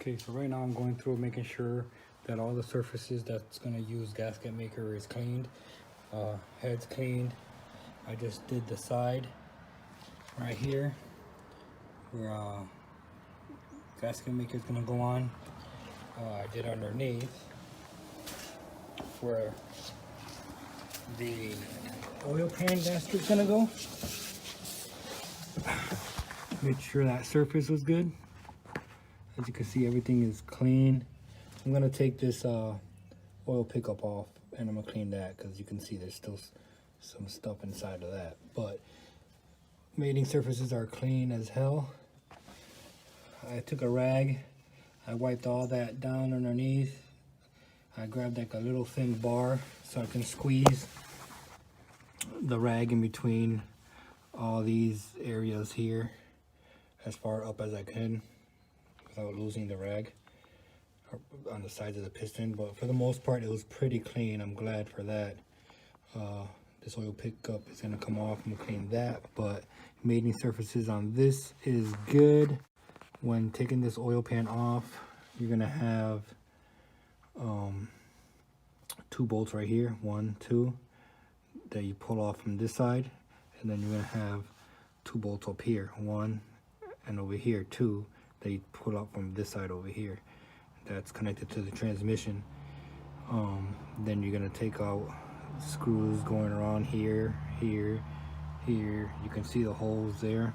Okay, so right now I'm going through making sure that all the surfaces that's going to use gasket maker is cleaned. Head's cleaned. I just did the side right here where gasket maker is going to go on. I did underneath where the oil pan gasket is going to go. Make sure that surface was good. As you can see, everything is clean. I'm gonna take this oil pickup off and I'm gonna clean that because you can see there's still some stuff inside of that. But mating surfaces are clean as hell. I took a rag, I wiped all that down underneath. I grabbed like a little thin bar so I can squeeze the rag in between all these areas here as far up as I can without losing the rag on the sides of the piston. But for the most part it was pretty clean. I'm glad for that. This oil pickup is going to come off and clean that, but mating surfaces on this is good. When taking this oil pan off, you're going to have 2 bolts right here, 1, 2, that you pull off from this side, and then you're going to have 2 bolts up here, 1, and over here 2, that you pull out from this side over here. That's connected to the transmission. Then you're gonna take out screws going around here, here, here. You can see the holes there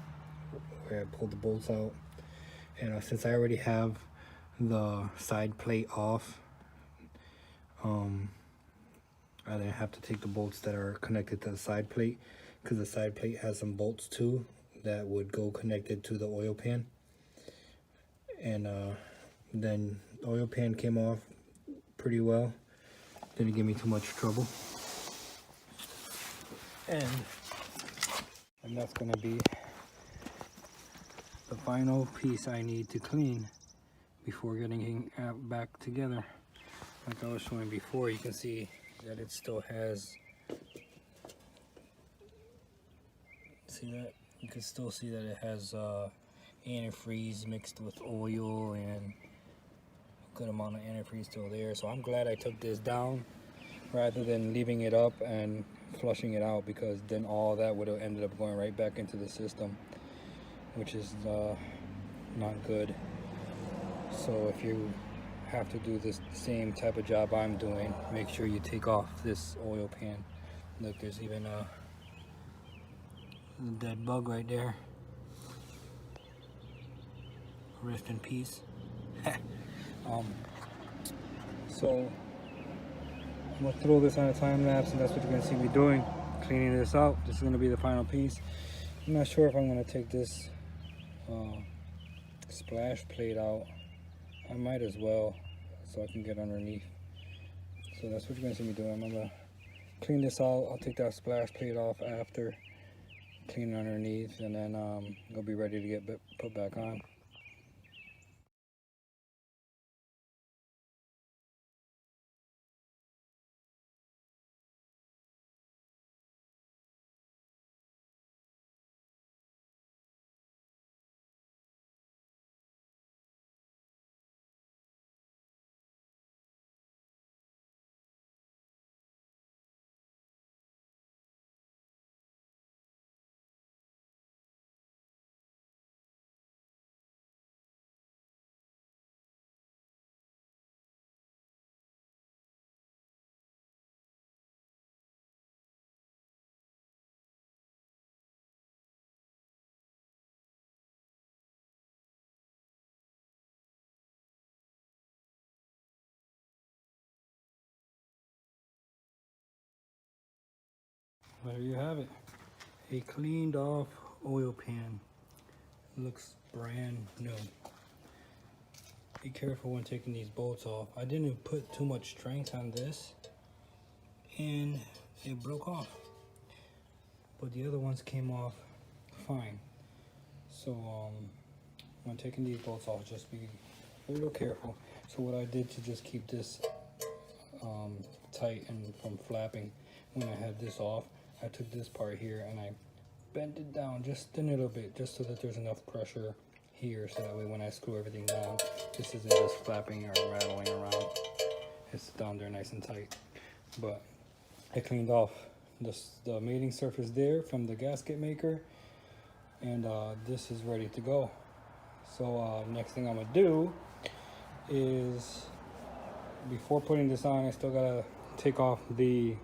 where I pulled the bolts out. And since I already have the side plate off, I didn't have to take the bolts that are connected to the side plate, because the side plate has some bolts too that would go connected to the oil pan. And then the oil pan came off pretty well. Didn't give me too much trouble. And that's gonna be the final piece I need to clean before getting it back together. Like I was showing before, you can see that it still has, see that? You can still see that it has antifreeze mixed with oil and a good amount of antifreeze still there. So I'm glad I took this down rather than leaving it up and flushing it out, because then all that would have ended up going right back into the system, which is not good. So if you have to do this same type of job I'm doing, make sure you take off this oil pan. Look, there's even a dead bug right there. Rest in peace. So I'm gonna throw this on a time lapse, and that's what you're gonna see me doing, cleaning this out. This is gonna be the final piece. I'm not sure if I'm gonna take this splash plate out. I might as well, so I can get underneath. So that's what you're gonna see me doing. I'm gonna clean this out. I'll take that splash plate off after, clean underneath, and then it'll be ready to get put back on. There you have it, a cleaned off oil pan. Looks brand new. Be careful when taking these bolts off. I didn't put too much strength on this and it broke off, but the other ones came off fine. So when taking these bolts off, just be a little careful. So what I did to just keep this tight and from flapping, when I had this off, I took this part here and I bent it down just a little bit, just so that there's enough pressure here, so that way when I screw everything down, this isn't just flapping or rattling around. It's down there nice and tight. But I cleaned off the mating surface there from the gasket maker, and this is ready to go. So next thing I'm gonna do is, before putting this on, I still gotta take off the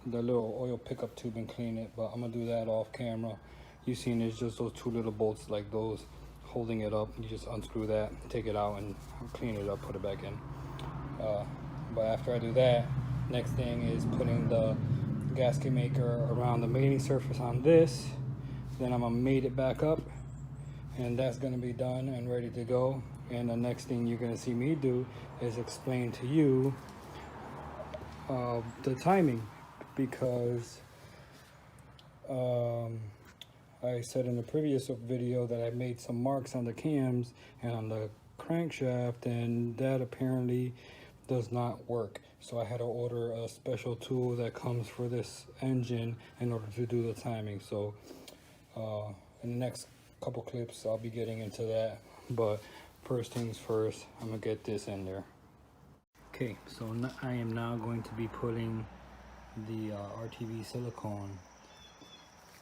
little oil pickup tube and clean it, but I'm gonna do that off camera. You've seen it's just those two little bolts like those holding it up. You just unscrew that, take it out, and clean it up, put it back in. But after I do that, next thing is putting the gasket maker around the mating surface on this. Then I'm gonna mate it back up, and that's gonna be done and ready to go. And the next thing you're gonna see me do is explain to you the timing, because I said in the previous video that I made some marks on the cams and on the crankshaft, and that apparently does not work. So I had to order a special tool that comes for this engine in order to do the timing. So in the next couple clips I'll be getting into that, but first things first, I'm gonna get this in there. Okay, so I am now going to be putting the Rtv Silicone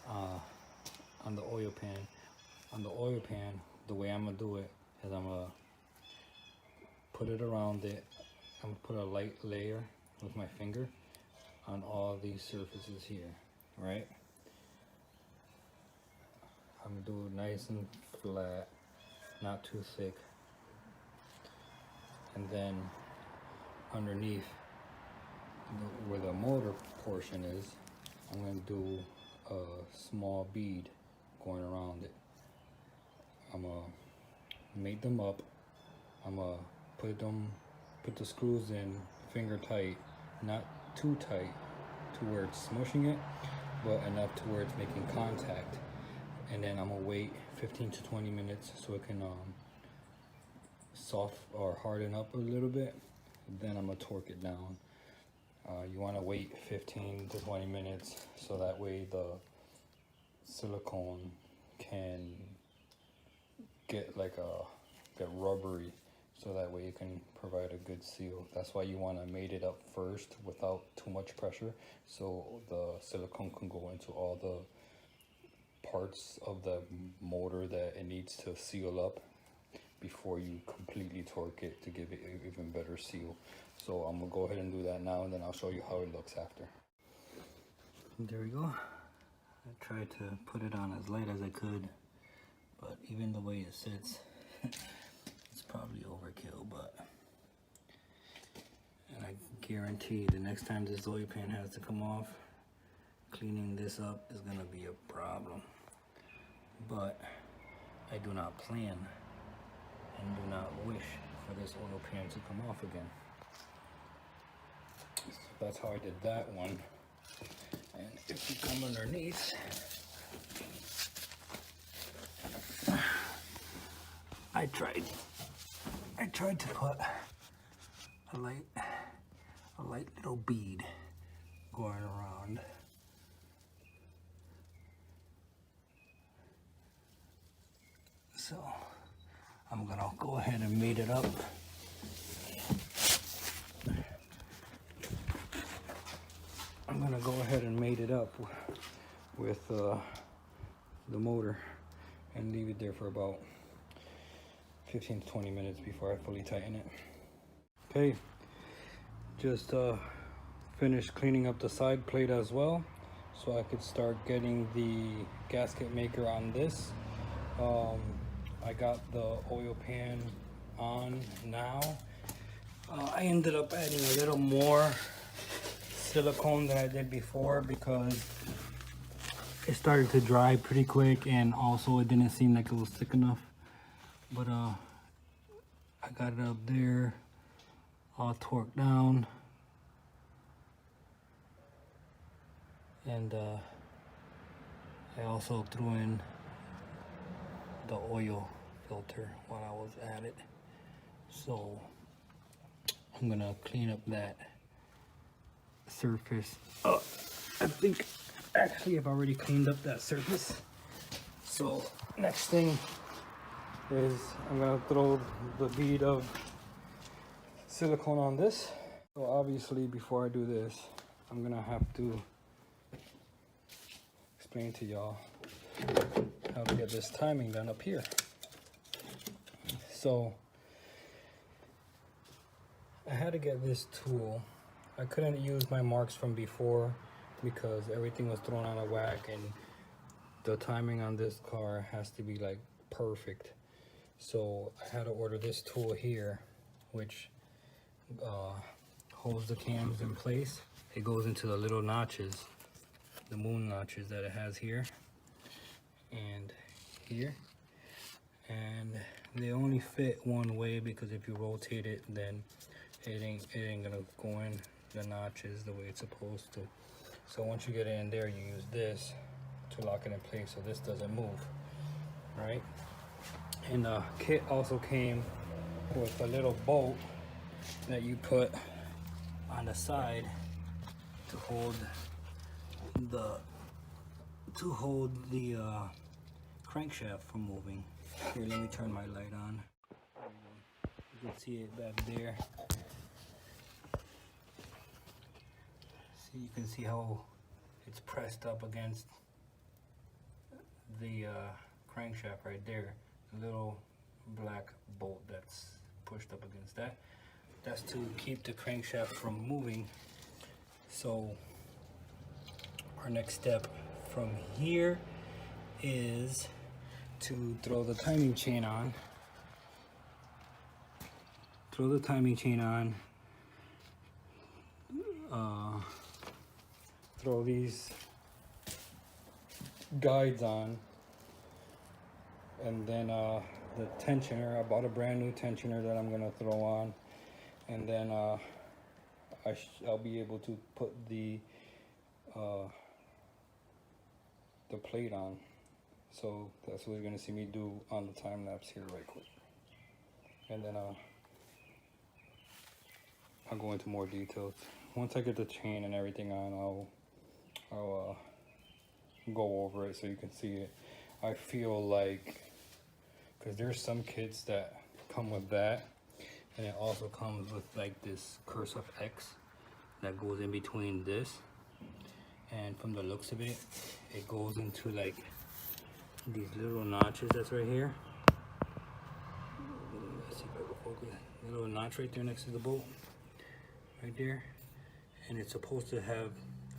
on the oil pan. On the oil pan, the way I'm gonna do it is I'm gonna put it around it. I'm gonna put a light layer with my finger on all these surfaces here, right? I'm gonna do it nice and flat, not too thick. And then underneath where the motor portion is, I'm going to do a small bead going around it. I'm going to mate them up. I'm going to put the screws in finger tight, not too tight to where it's smushing it, but enough to where it's making contact. And then I'm going to wait 15 to 20 minutes so it can soft or harden up a little bit. Then I'm gonna torque it down. You want to wait 15 to 20 minutes so that way the silicone can get rubbery, so that way you can provide a good seal. That's why you want to mate it up first without too much pressure, so the silicone can go into all the parts of the motor that it needs to seal up before you completely torque it to give it an even better seal. So I'm gonna go ahead and do that now, and then I'll show you how it looks after. There we go. I tried to put it on as light as I could, but even the way it sits, it's probably overkill. But, and I guarantee the next time this oil pan has to come off, cleaning this up is gonna be a problem. But I do not plan and do not wish for this oil pan to come off again. So that's how I did that one. And if you come underneath, I tried to put a light little bead going around. So I'm gonna go ahead and mate it up. I'm gonna go ahead and mate it up with the motor and leave it there for about 15 to 20 minutes before I fully tighten it. Okay, just finished cleaning up the side plate as well, so I could start getting the gasket maker on this. I got the oil pan on now. I ended up adding a little more silicone than I did before because it started to dry pretty quick, and also it didn't seem like it was thick enough. But I got it up there all torqued down, and I also threw in the oil filter while I was at it. So I'm gonna clean up that surface. I think actually I've already cleaned up that surface. So next thing is I'm gonna throw the bead of silicone on this. So obviously before I do this, I'm gonna have to explain to y'all how to get this timing done up here. So I had to get this tool. I couldn't use my marks from before because everything was thrown out of whack, and the timing on this car has to be like perfect. So I had to order this tool here, which holds the cams in place. It goes into the little notches, the moon notches that it has here and here, and they only fit one way because if you rotate it, then it ain't gonna go in the notches the way it's supposed to. So once you get it in there, you use this to lock it in place so this doesn't move, right? And the kit also came with a little bolt that you put on the side to hold the crankshaft from moving. Here, let me turn my light on. You can see it back there. See, you can see how it's pressed up against the crankshaft right there. The little black bolt that's pushed up against that. That's to keep the crankshaft from moving. So our next step from here is to throw the timing chain on. Throw the timing chain on. Throw these guides on, and then the tensioner. I bought a brand new tensioner that I'm gonna throw on, and then I'll be able to put the plate on. So that's what you're gonna see me do on the time lapse here right quick, and then I'll go into more details once I get the chain and everything on. I'll go over it so you can see it. I feel like, because there's some kits that come with that, and it also comes with like this cursive X that goes in between this, and from the looks of it, it goes into like these little notches that's right here. Let's see if I can focus. A little notch right there next to the bolt, right there, and it's supposed to have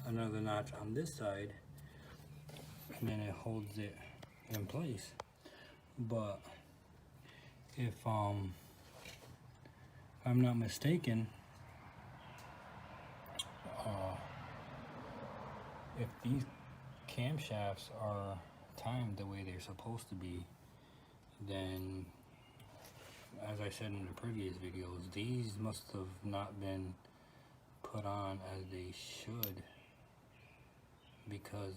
another notch on this side, and then it holds it in place. But if I'm not mistaken, if these camshafts are timed the way they're supposed to be, then, as I said in the previous videos, these must have not been put on as they should, because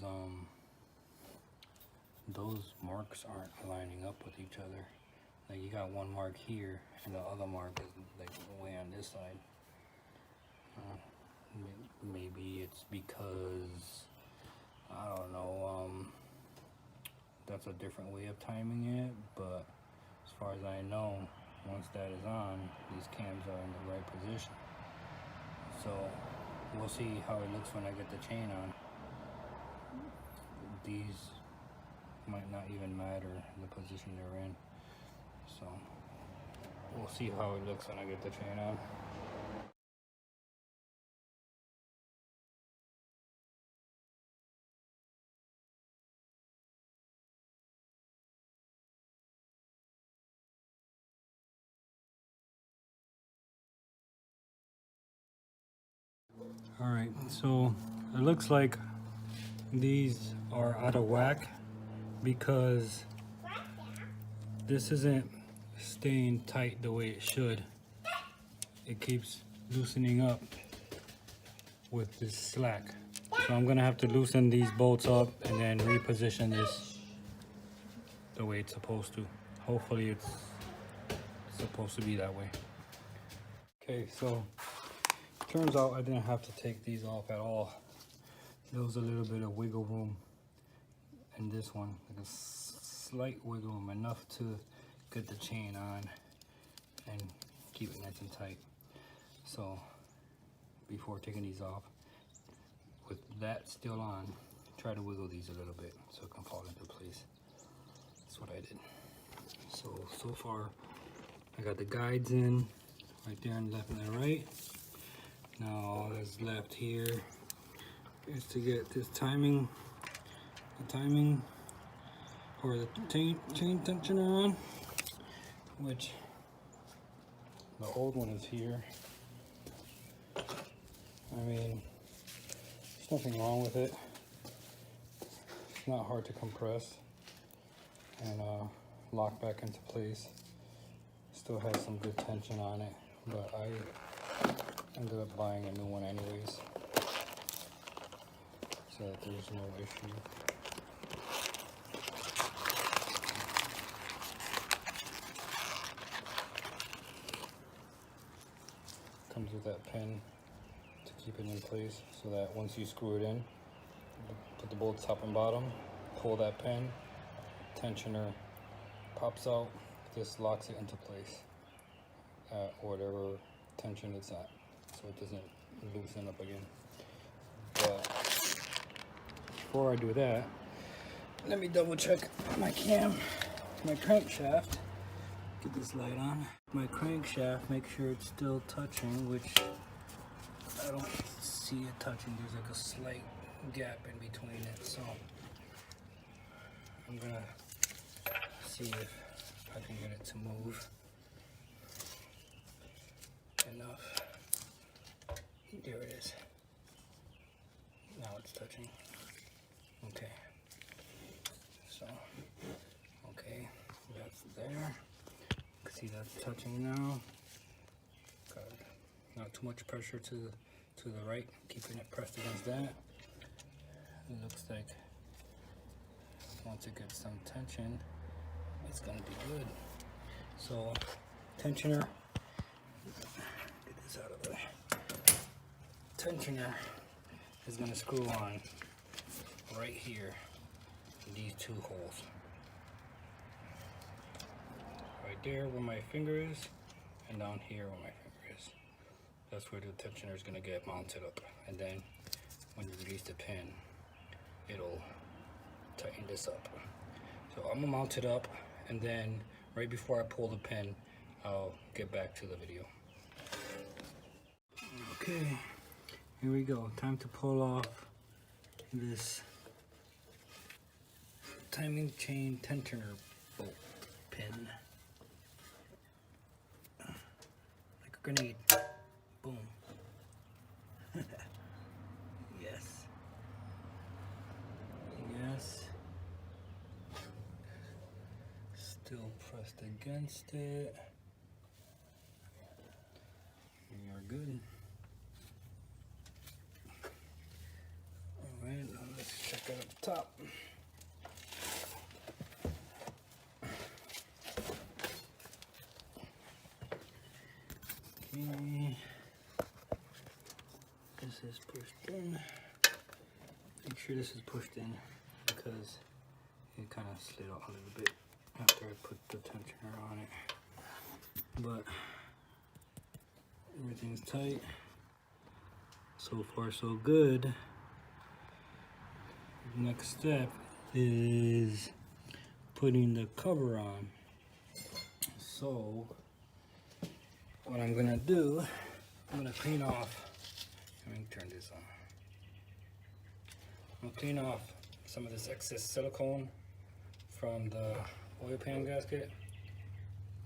those marks aren't lining up with each other. Like, you got one mark here and the other mark is like way on this side. Maybe it's because, I don't know, that's a different way of timing it, but as far as I know, once that is on, these cams are in the right position. So we'll see how it looks when I get the chain on. These might not even matter the position they're in, so we'll see how it looks when I get the chain on. All right, so it looks like these are out of whack because this isn't staying tight the way it should. It keeps loosening up with this slack. So I'm gonna have to loosen these bolts up and then reposition this the way it's supposed to. Hopefully it's supposed to be that way. Okay, so turns out I didn't have to take these off at all. There was a little bit of wiggle room in this one, like a slight wiggle room, enough to get the chain on and keep it nice and tight. So before taking these off, with that still on, try to wiggle these a little bit so it can fall into place. That's what I did. So far I got the guides in right there on the left and the right. Now all that's left here is to get this timing, or the chain tensioner on, which the old one is here. I mean, there's nothing wrong with it. It's not hard to compress and lock back into place. Still has some good tension on it, but I ended up buying a new one anyways, so that there's no issue. Comes with that pin to keep it in place, so that once you screw it in, put the bolts top and bottom, pull that pin, tensioner pops out, this locks it into place at whatever tension it's at, so it doesn't loosen up again. But before I do that, let me double check my crankshaft. Get this light on. My crankshaft, make sure it's still touching, which I don't see it touching. There's like a slight gap in between it, so I'm gonna see if I can get it to move enough. There it is. Now it's touching. Okay. So, okay, that's there. See, that's touching now. Got not too much pressure to the right, keeping it pressed against that. It looks like once it gets some tension, it's gonna be good. So, tensioner, get this out of the way. Tensioner is gonna screw on right here in these two holes. Right there where my finger is, and down here where my finger is. That's where the tensioner is gonna get mounted up. And then when you release the pin, it'll tighten this up. So I'm gonna mount it up, and then right before I pull the pin, I'll get back to the video. Okay, here we go. Time to pull off this timing chain tensioner bolt pin. Like a grenade. Boom. Yes. Yes. Still pressed against it. We are good. Alright, now let's check it up top. Okay. This is pushed in. Make sure this is pushed in because it kind of slid out a little bit after I put the tensioner on it. But everything's tight. So far so good. Next step is putting the cover on. So what I'm gonna do, I'm gonna clean off. Let me turn this on. I'm gonna clean off some of this excess silicone from the oil pan gasket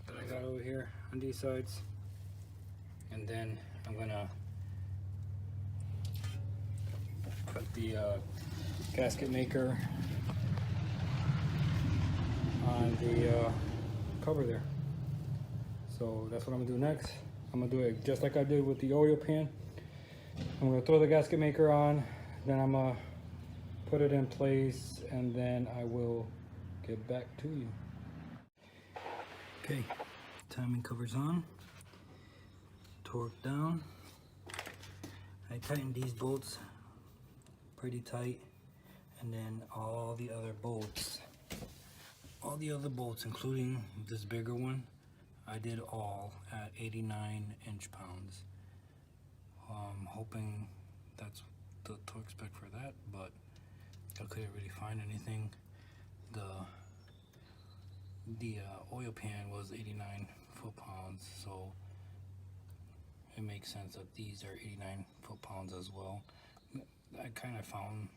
that I got over here on these sides. And then I'm gonna put the gasket maker on the cover there. So that's what I'm gonna do next. I'm gonna do it just like I did with the oil pan. I'm gonna throw the gasket maker on, then I'm gonna put it in place, and then I will get back to you. Okay, timing cover's on, torque down. I tightened these bolts pretty tight, and then all the other bolts all the other bolts, including this bigger one, I did all at 89 inch-pounds. Hoping that's the torque spec for that, but I couldn't really find anything. The oil pan was 89 foot-pounds, so it makes sense that these are 89 foot-pounds as well. I kind of found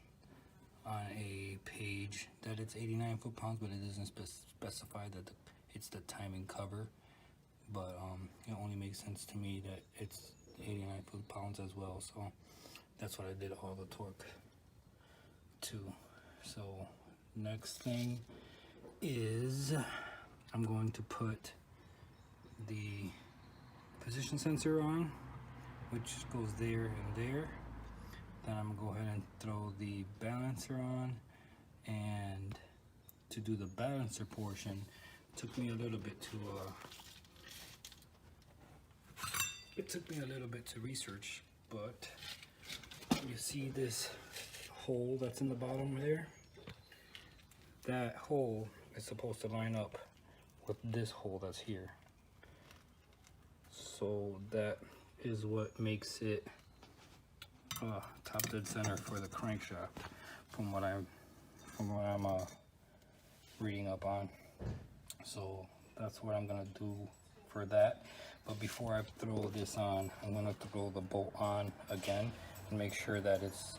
on a page that it's 89 foot-pounds, but it doesn't specify that it's the timing cover. But it only makes sense to me that it's 89 foot-pounds as well, so that's what I did all the torque to. So next thing is I'm going to put the position sensor on, which goes there and there. Then I'm gonna go ahead and throw the balancer on, and to do the balancer portion, it took me a little bit to research, but you see this hole that's in the bottom there? That hole is supposed to line up with this hole that's here. So that is what makes it top dead center for the crankshaft, from what I'm reading up on. So that's what I'm gonna do for that. But before I throw this on, I'm gonna throw the bolt on again and make sure that it's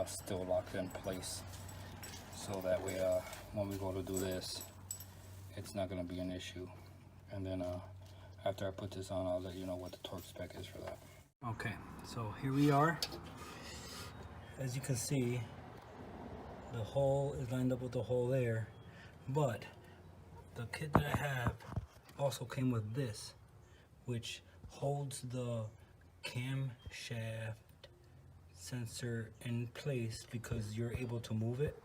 still locked in place, so that way when we go to do this, it's not gonna be an issue. And then after I put this on, I'll let you know what the torque spec is for that. Okay, so here we are. As you can see, the hole is lined up with the hole there, but the kit that I have also came with this, which holds the camshaft sensor in place because you're able to move it.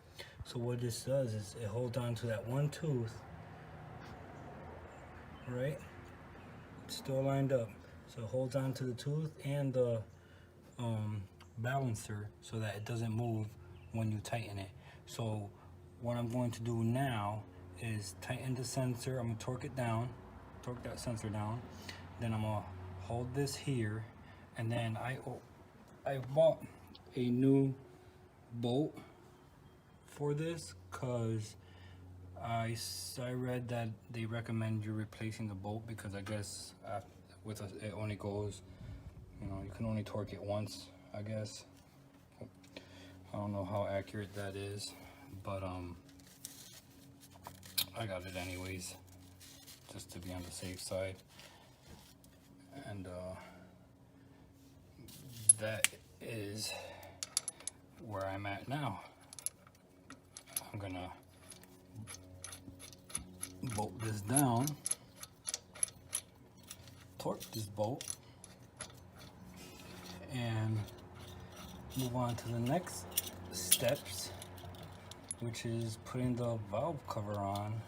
So what this does is it holds on to that one tooth, right? It's still lined up, so it holds on to the tooth and the balancer so that it doesn't move when you tighten it. So what I'm going to do now is tighten the sensor. I'm gonna torque it down, torque that sensor down. Then I'm gonna hold this here, and then I bought a new bolt for this because I read that they recommend you replacing the bolt, because I guess it only goes, you know, you can only torque it once, I guess. I don't know how accurate that is, but I got it anyways, just to be on the safe side. And that is where I'm at now. I'm gonna bolt this down, torque this bolt, and move on to the next steps, which is putting the valve cover on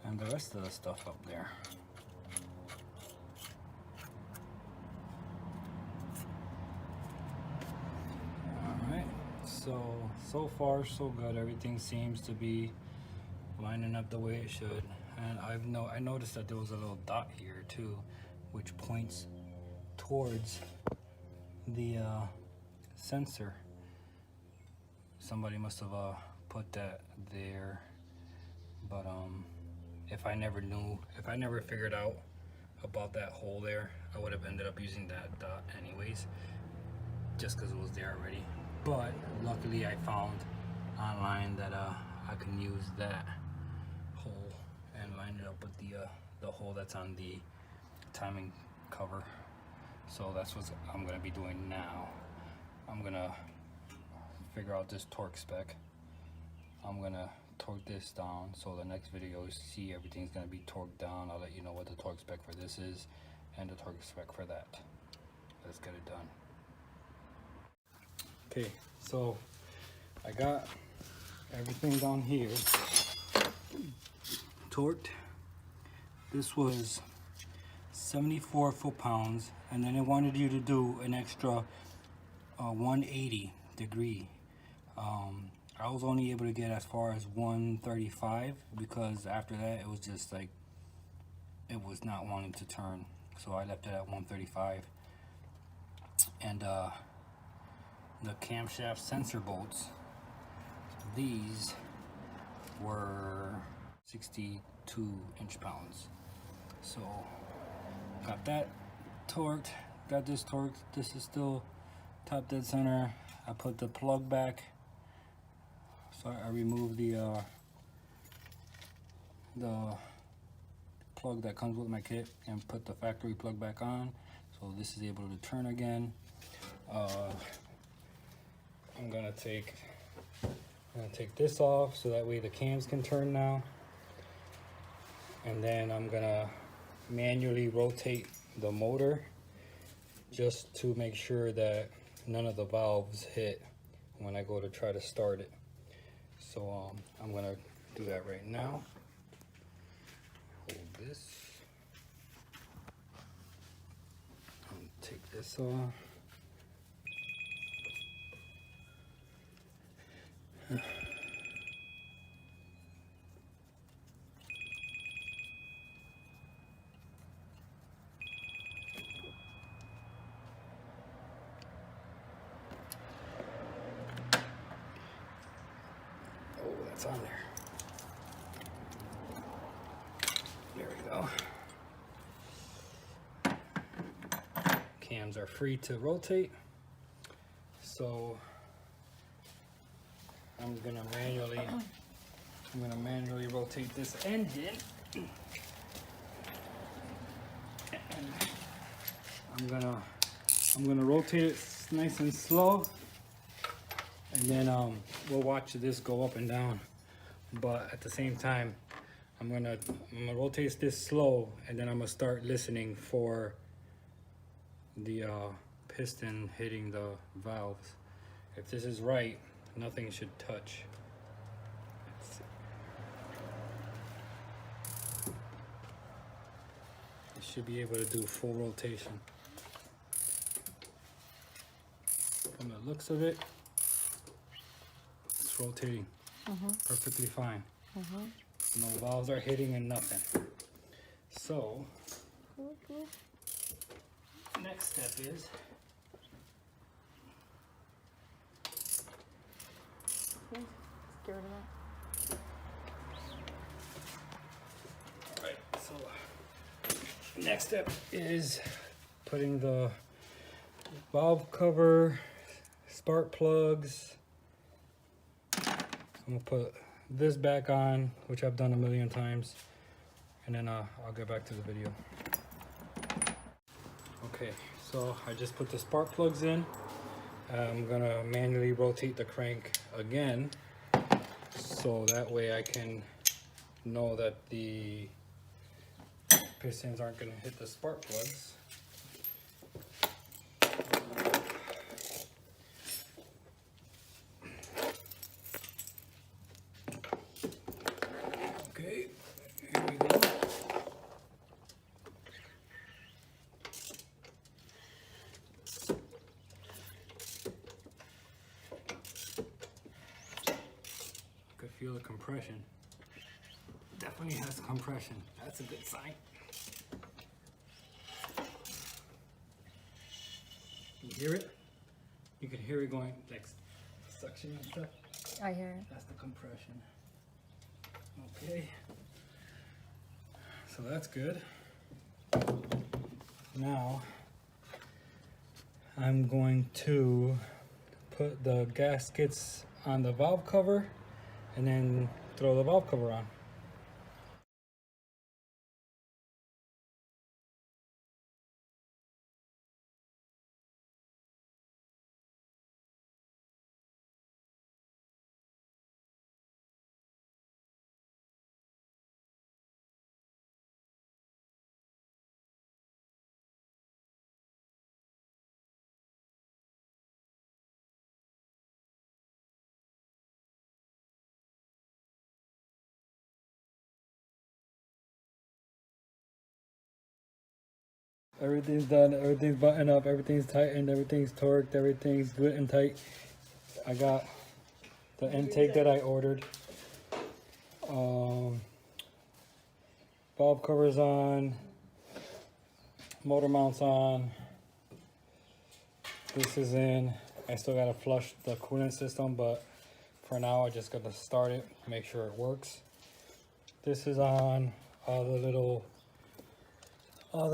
and the rest of the stuff up there. Alright, so far so good. Everything seems to be lining up the way it should. And I noticed that there was a little dot here too, which points towards the sensor. Somebody must have put that there, but if I never figured out about that hole there, I would have ended up using that dot anyways, just because it was there already. But luckily I found online that I can use that hole and line it up with the hole that's on the timing cover. So that's what I'm gonna be doing now. I'm gonna figure out this torque spec. I'm gonna torque this down, so the next video you see everything's gonna be torqued down. I'll let you know what the torque spec for this is and the torque spec for that. Let's get it done. Okay, so I got everything down here torqued. This was 74 foot-pounds, and then it wanted you to do an extra 180 degree. I was only able to get as far as 135 because after that it was just like it was not wanting to turn, so I left it at 135. And the camshaft sensor bolts, these were 62 inch-pounds. So got that torqued, got this torqued. This is still top dead center. I put the plug back, so I removed the plug that comes with my kit and put the factory plug back on, so this is able to turn again. I'm gonna take this off so that way the cams can turn now, and then I'm gonna manually rotate the motor just to make sure that none of the valves hit when I go to try to start it. So I'm gonna do that right now. Hold this. Take this off. Oh, that's on there. There we go. Cams are free to rotate, so I'm gonna manually rotate this engine. And I'm gonna rotate it nice and slow, and then we'll watch this go up and down. But at the same time, I'm gonna rotate this slow, and then I'm gonna start listening for the piston hitting the valves. If this is right, nothing should touch. It should be able to do full rotation. From the looks of it, it's rotating perfectly fine. No valves are hitting and nothing. So, next step is Get rid of that. Alright, so next step is putting the valve cover, spark plugs. I'm gonna put this back on, which I've done a million times, and then I'll get back to the video. Okay, so I just put the spark plugs in. I'm gonna manually rotate the crank again, so that way I can know that the pistons aren't gonna hit the spark plugs. Okay, here we go. I could feel the compression. Definitely has compression. That's a good sign. You hear it? You can hear it going like suction and stuff. I hear it. That's the compression. Okay. So that's good. Now I'm going to put the gaskets on the valve cover and then throw the valve cover on. Everything's done, everything's buttoned up, everything's tightened, everything's torqued, everything's good and tight. I got the intake that I ordered. Valve covers on, motor mounts on. This is in. I still gotta flush the coolant system, but for now I just gotta start it, make sure it works. This is on. All the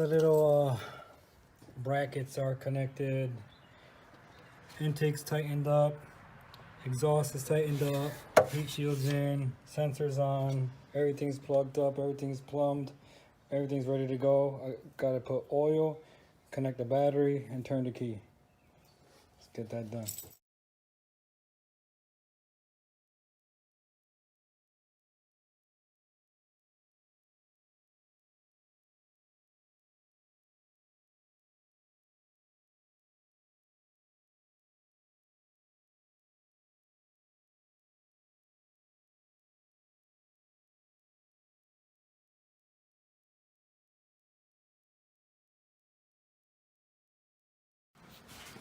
little brackets are connected. Intake's tightened up. Exhaust is tightened up. Heat shield's in. Sensors on. Everything's plugged up. Everything's plumbed. Everything's ready to go. I gotta put oil, connect the battery, and turn the key. Let's get that done.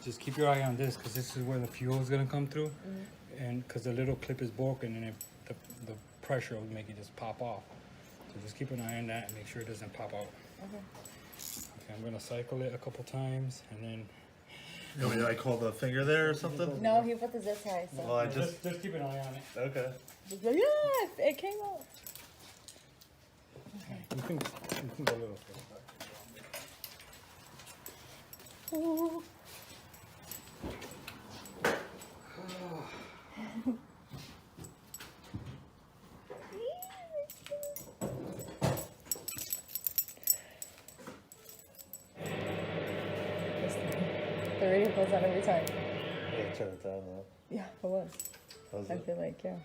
Just keep your eye on this, because this is where the fuel is going to come through. And because the little clip is broken, and the pressure will make it just pop off. So just keep an eye on that and make sure it doesn't pop out. Okay, I'm going to cycle it a couple times, and then... You want me to like hold the finger there or something? No, he put the zip tie. So. Well, I just keep an eye on it. Okay. Yeah, it came out. Okay. You can go a little further back. Ooh. The radio goes on every time. Yeah, turn it down now. Yeah, it was. How's I it? feel like, yeah.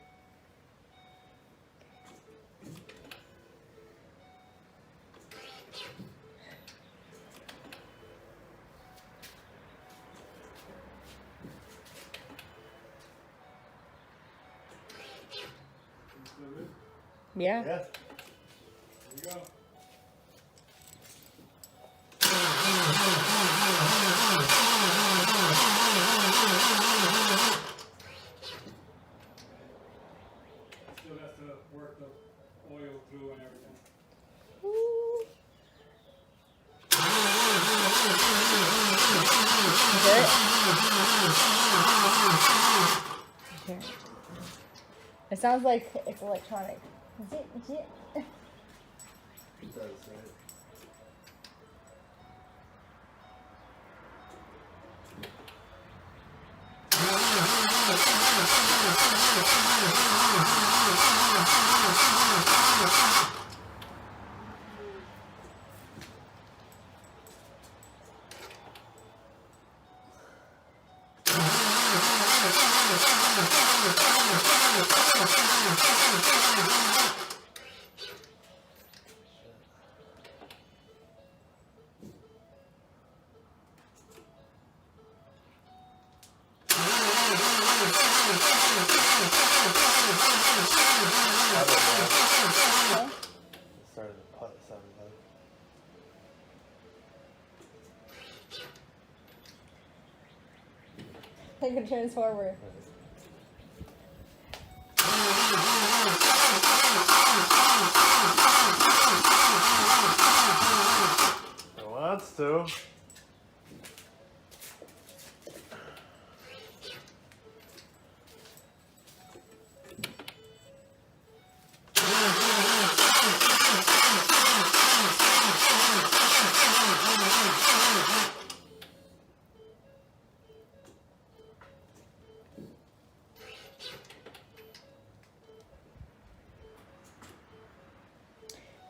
Yeah. Yeah. Here we go. Still has to work the oil through and everything. Ooh. Good. Okay. It sounds like it's electronic. Zit, zit. It does, right? Started to putt sounded like. Like a transformer. It wants to.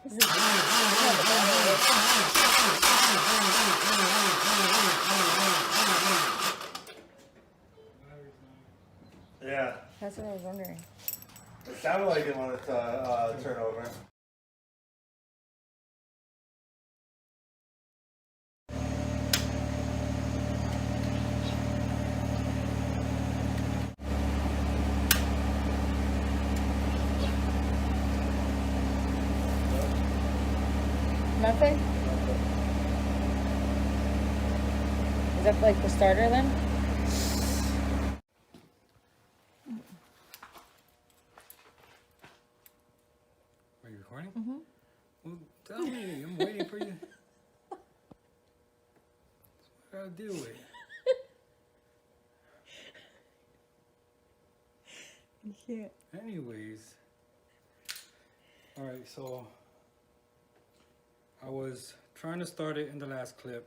This is Yeah. That's what I was wondering. It sounded like it wanted to turn over. Nothing? Is that like the starter then? recording? Well, tell me. I'm waiting for you. That's what I gotta deal with. You can't. Anyways. Alright, so I was trying to start it in the last clip.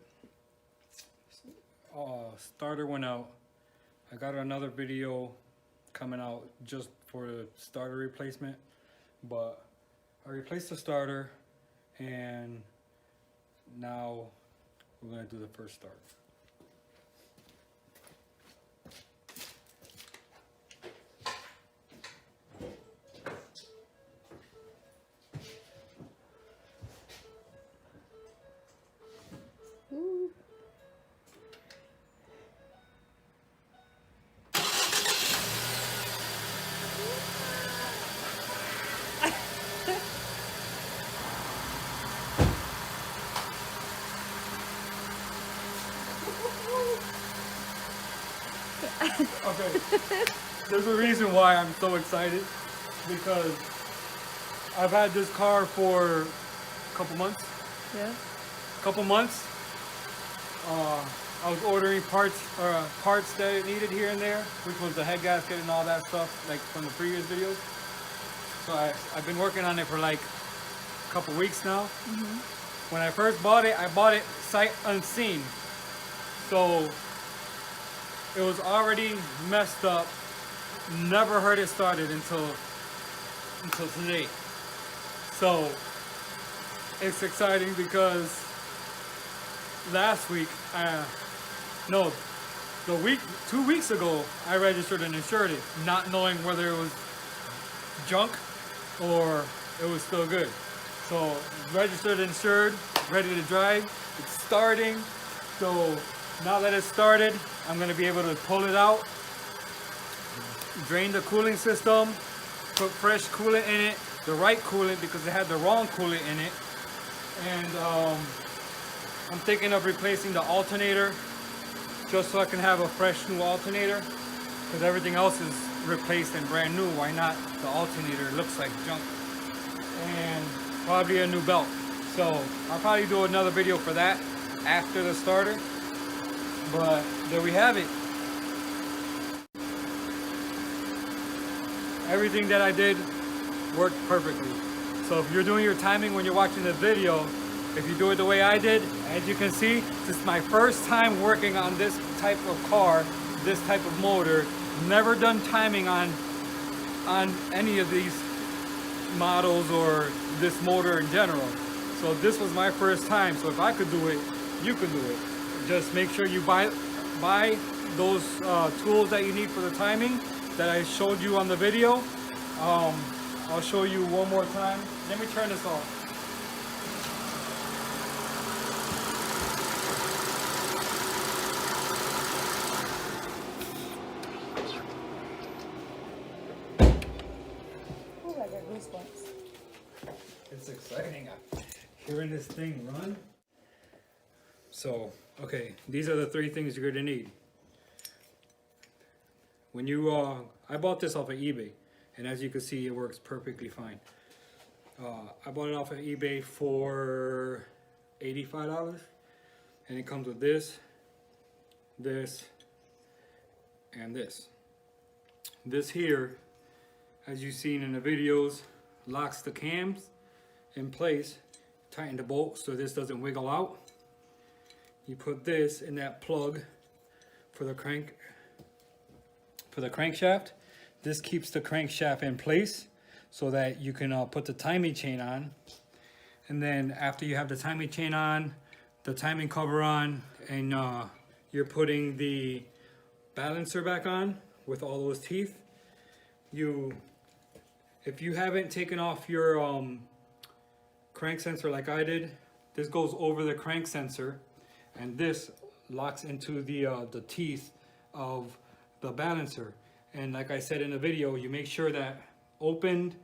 Starter went out. I got another video coming out just for the starter replacement, but I replaced the starter and now we're gonna do the first start. Ooh. Okay, there's a reason why I'm so excited, because I've had this car for a couple months. Yeah. I was ordering parts that it needed here and there, which was the head gasket and all that stuff, like from the previous videos. So I've been working on it for like a couple weeks now. When I first bought it, I bought it sight unseen. So it was already messed up. Never heard it started until today. So it's exciting because last week, 2 weeks ago, I registered and insured it, not knowing whether it was junk or it was still good. So registered, insured, ready to drive. It's starting. So now that it's started, I'm gonna be able to pull it out, drain the cooling system, put fresh coolant in it, the right coolant because it had the wrong coolant in it. And I'm thinking of replacing the alternator just so I can have a fresh new alternator, because everything else is replaced and brand new. Why not the alternator? It looks like junk. And probably a new belt. So I'll probably do another video for that after the starter. But there we have it. Everything that I did worked perfectly. So if you're doing your timing when you're watching the video, if you do it the way I did, as you can see, this is my first time working on this type of car, this type of motor. Never done timing on any of these models or this motor in general. So this was my first time. So if I could do it, you could do it. Just make sure you buy those tools that you need for the timing that I showed you on the video. I'll show you one more time. Let me turn this off. Ooh, I got goosebumps. It's exciting hearing this thing run. So, okay, these are the 3 things you're gonna need. When you, I bought this off of eBay, and as you can see, it works perfectly fine. I bought it off of eBay for $85, and it comes with this, and this. This here, as you've seen in the videos, locks the cams in place, tighten the bolt so this doesn't wiggle out. You put this in that plug for the crankshaft. This keeps the crankshaft in place so that you can put the timing chain on. And then after you have the timing chain on, the timing cover on, and you're putting the balancer back on with all those teeth, if you haven't taken off your crank sensor like I did, this goes over the crank sensor, and this locks into the teeth of the balancer. And like I said in the video, you make sure that opened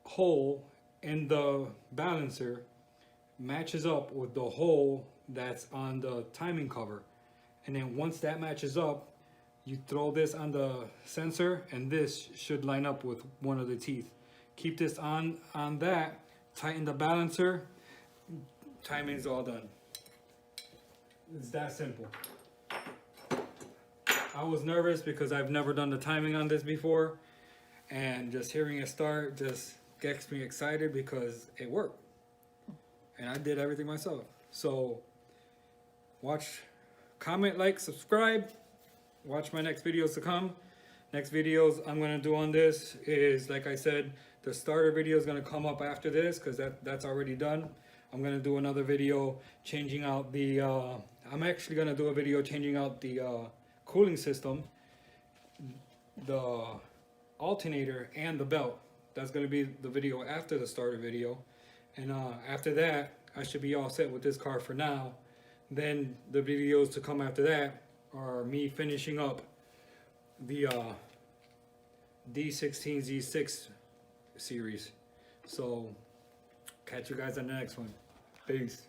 hole in the balancer matches up with the hole that's on the timing cover. And then once that matches up, you throw this on the sensor, and this should line up with one of the teeth. keep this on that, tighten the balancer, timing's all done. It's that simple. I was nervous because I've never done the timing on this before, and just hearing it start just gets me excited because it worked. And I did everything myself. So watch, comment, like, subscribe. Watch my next videos to come. Next videos I'm gonna do on this is, like I said, the starter video is gonna come up after this because that's already done. I'm gonna do another video changing out the, I'm actually gonna do a video changing out the cooling system, the alternator, and the belt. That's gonna be the video after the starter video. And after that, I should be all set with this car for now. Then the videos to come after that are me finishing up the D16 Z6 series. So catch you guys on the next one. Peace.